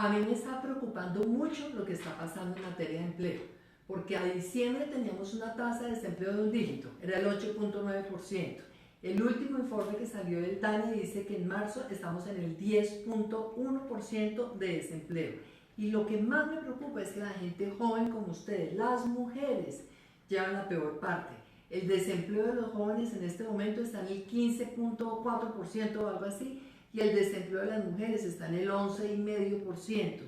A mí me está preocupando mucho lo que está pasando en materia de empleo, porque a diciembre teníamos una tasa de desempleo de un dígito, era el 8.9%. El último informe que salió del DANE dice que en marzo estamos en el 10.1% de desempleo. Y lo que más me preocupa es que la gente joven como ustedes, las mujeres, llevan la peor parte. El desempleo de los jóvenes en este momento está en el 15.4% o algo así, y el desempleo de las mujeres está en el 11.5%.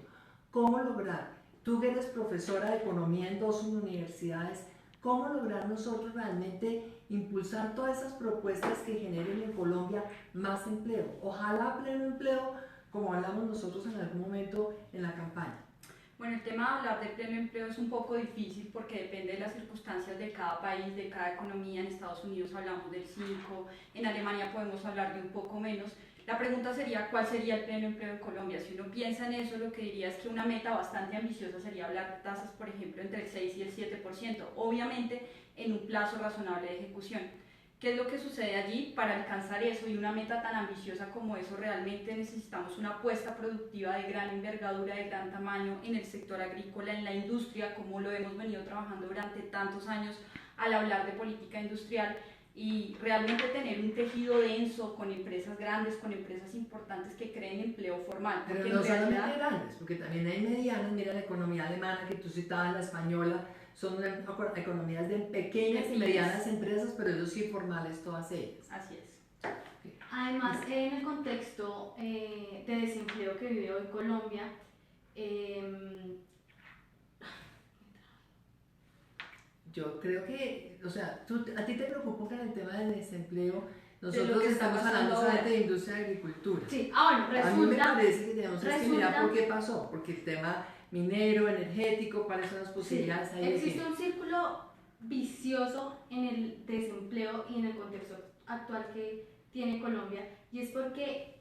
¿Cómo lograr? Tú que eres profesora de economía en 2 universidades, ¿cómo lograr nosotros realmente impulsar todas esas propuestas que generen en Colombia más empleo? Ojalá pleno empleo, como hablamos nosotros en algún momento en la campaña. Bueno, el tema de hablar de pleno empleo es un poco difícil porque depende de las circunstancias de cada país, de cada economía. En Estados Unidos hablamos del 5, en Alemania podemos hablar de un poco menos. La pregunta sería, ¿cuál sería el pleno empleo en Colombia? Si uno piensa en eso, lo que diría es que una meta bastante ambiciosa sería hablar de tasas, por ejemplo, entre el 6 y el 7%, obviamente en un plazo razonable de ejecución. ¿Qué es lo que sucede allí? Para alcanzar eso y una meta tan ambiciosa como eso, realmente necesitamos una apuesta productiva de gran envergadura, de gran tamaño en el sector agrícola, en la industria, como lo hemos venido trabajando durante tantos años al hablar de política industrial, y realmente tener un tejido denso con empresas grandes, con empresas importantes que creen empleo formal. Pero no solamente grandes, porque también hay medianas. Mira la economía alemana que tú citabas, la española, son economías de pequeñas y medianas empresas, pero ellos sí formales, todas ellas. Así es. Además, en el contexto de desempleo que vive hoy Colombia, yo creo que, o sea, a ti te preocupa que en el tema del desempleo nosotros estamos hablando solamente de industria y agricultura. Sí, bueno, resulta... A mí me parece que tenemos que mirar por qué pasó, porque el tema minero, energético, cuáles son las posibilidades. Sí, existe un círculo vicioso en el desempleo y en el contexto actual que tiene Colombia, y es porque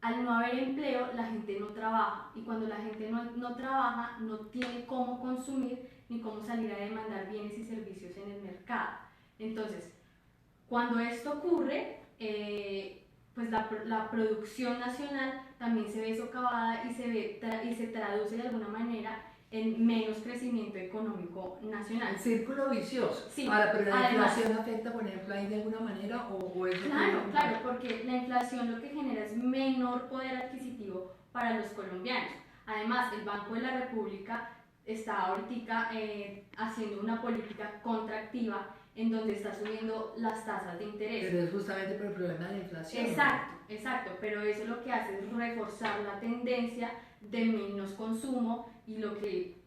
al no haber empleo la gente no trabaja, y cuando la gente no trabaja no tiene cómo consumir ni cómo salir a demandar bienes y servicios en el mercado. Entonces, cuando esto ocurre, pues la producción nacional también se ve socavada y se traduce de alguna manera en menos crecimiento económico nacional. El círculo vicioso. Sí. Ahora, pero la inflación afecta, por ejemplo, ahí de alguna manera, o eso. Claro, porque la inflación lo que genera es menor poder adquisitivo para los colombianos. Además, el Banco de la República está ahorita haciendo una política contractiva en donde está subiendo las tasas de interés. Pero es justamente por el problema de la inflación. Exacto, pero eso lo que hace es reforzar la tendencia de menos consumo, y lo que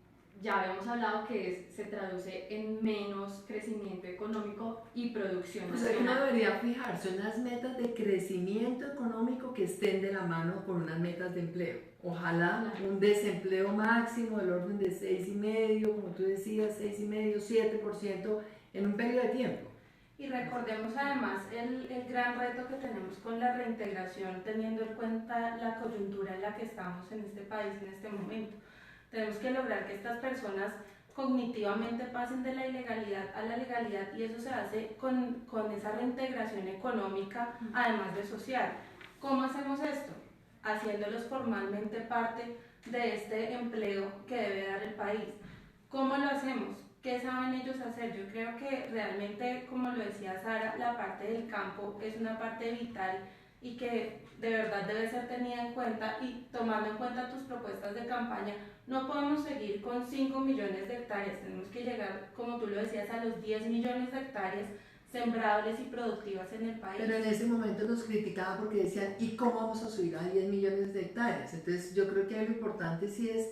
ya habíamos hablado que se traduce en menos crecimiento económico y producción nacional. Uno debería fijarse en unas metas de crecimiento económico que estén de la mano con unas metas de empleo. Ojalá un desempleo máximo del orden de 6,5%, como tú decías, 6,5%, 7% en un periodo de tiempo. Y recordemos además el gran reto que tenemos con la reintegración, teniendo en cuenta la coyuntura en la que estamos en este país en este momento. Tenemos que lograr que estas personas cognitivamente pasen de la ilegalidad a la legalidad, y eso se hace con esa reintegración económica, además de social. ¿Cómo hacemos esto? Haciéndolos formalmente parte de este empleo que debe dar el país. ¿Cómo lo hacemos? ¿Qué saben ellos hacer? Yo creo que realmente, como lo decía Sara, la parte del campo es una parte vital y que de verdad debe ser tenida en cuenta, y tomando en cuenta tus propuestas de campaña, no podemos seguir con 5 millones de hectáreas, tenemos que llegar, como tú lo decías, a los 10 millones de hectáreas sembrables y productivas en el país. Pero en ese momento nos criticaban porque decían, ¿y cómo vamos a subir a 10 millones de hectáreas? Entonces yo creo que lo importante sí es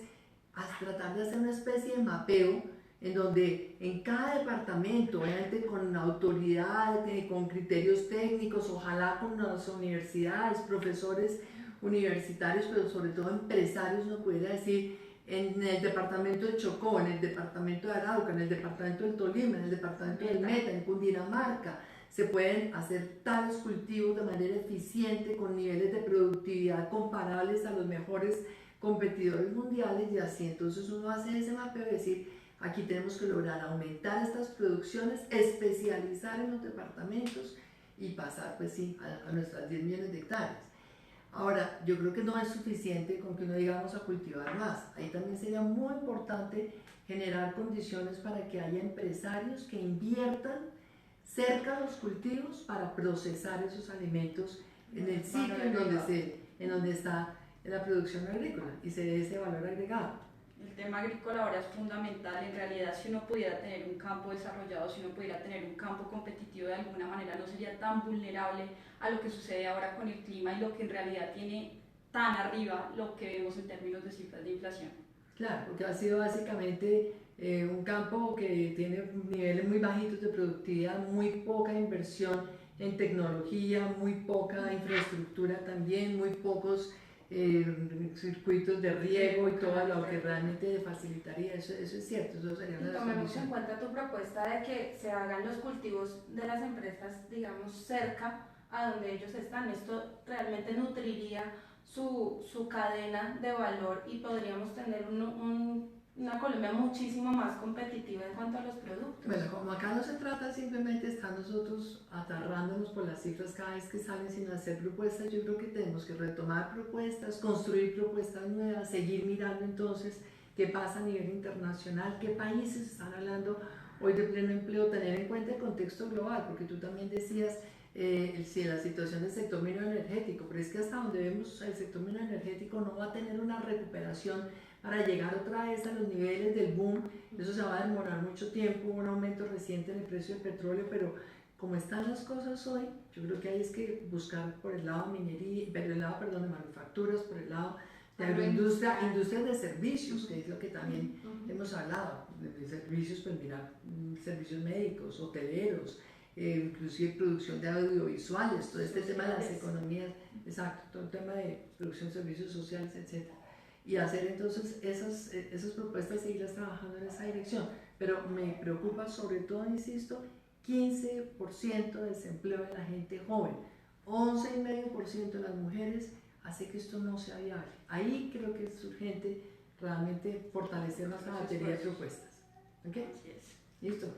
tratar de hacer una especie de mapeo en donde en cada departamento, obviamente con autoridades, con criterios técnicos, ojalá con las universidades, profesores universitarios, pero sobre todo empresarios, uno pudiera decir, en el departamento de Chocó, en el departamento de Arauca, en el departamento del Tolima, en el departamento del Meta, en Cundinamarca, se pueden hacer tales cultivos de manera eficiente, con niveles de productividad comparables a los mejores competidores mundiales, y así entonces uno hace ese mapeo y decir, aquí tenemos que lograr aumentar estas producciones, especializar en los departamentos y pasar pues sí a nuestras 10 millones de hectáreas. Ahora, yo creo que no es suficiente con que uno diga vamos a cultivar más. Ahí también sería muy importante generar condiciones para que haya empresarios que inviertan cerca de los cultivos para procesar esos alimentos en el sitio en donde está la producción agrícola y se dé ese valor agregado. El tema agrícola ahora es fundamental. En realidad, si uno pudiera tener un campo desarrollado, si uno pudiera tener un campo competitivo de alguna manera, no sería tan vulnerable a lo que sucede ahora con el clima y lo que en realidad tiene tan arriba lo que vemos en términos de cifras de inflación. Claro, porque ha sido básicamente un campo que tiene niveles muy bajitos de productividad, muy poca inversión en tecnología, muy poca infraestructura también, muy pocos circuitos de riego y todo lo que realmente facilitaría, eso es cierto, eso sería una Y tomemos en cuenta tu propuesta de que se hagan los cultivos de las empresas, digamos, cerca a donde ellos están. Esto realmente nutriría su cadena de valor y podríamos tener una Colombia muchísimo más competitiva en cuanto a los productos. Bueno, como acá no se trata simplemente de estar nosotros atarrándonos por las cifras cada vez que salen, sino hacer propuestas, yo creo que tenemos que retomar propuestas, construir propuestas nuevas, seguir mirando entonces qué pasa a nivel internacional, qué países están hablando hoy de pleno empleo, tener en cuenta el contexto global, porque tú también decías si la situación del sector minero energético, pero es que hasta donde vemos el sector minero energético no va a tener una recuperación para llegar otra vez a los niveles del boom. Eso se va a demorar mucho tiempo, un aumento reciente en el precio del petróleo, pero como están las cosas hoy, yo creo que hay es que buscar por el lado de minería, por el lado, perdón, de manufacturas, por el lado de agroindustria, industrias de servicios, que es lo que también hemos hablado, de servicios, pues mira, servicios médicos, hoteleros, inclusive producción de audiovisuales, todo este tema de las economías, exacto, todo el tema de producción de servicios sociales, etcétera. Y hacer entonces esas propuestas, seguirlas trabajando en esa dirección. Pero me preocupa sobre todo, insisto, 15% de desempleo en la gente joven, 11,5% de las mujeres, hace que esto no sea viable. Ahí creo que es urgente realmente fortalecer nuestra batería de propuestas. ¿Ok? Así es. ¿Listo?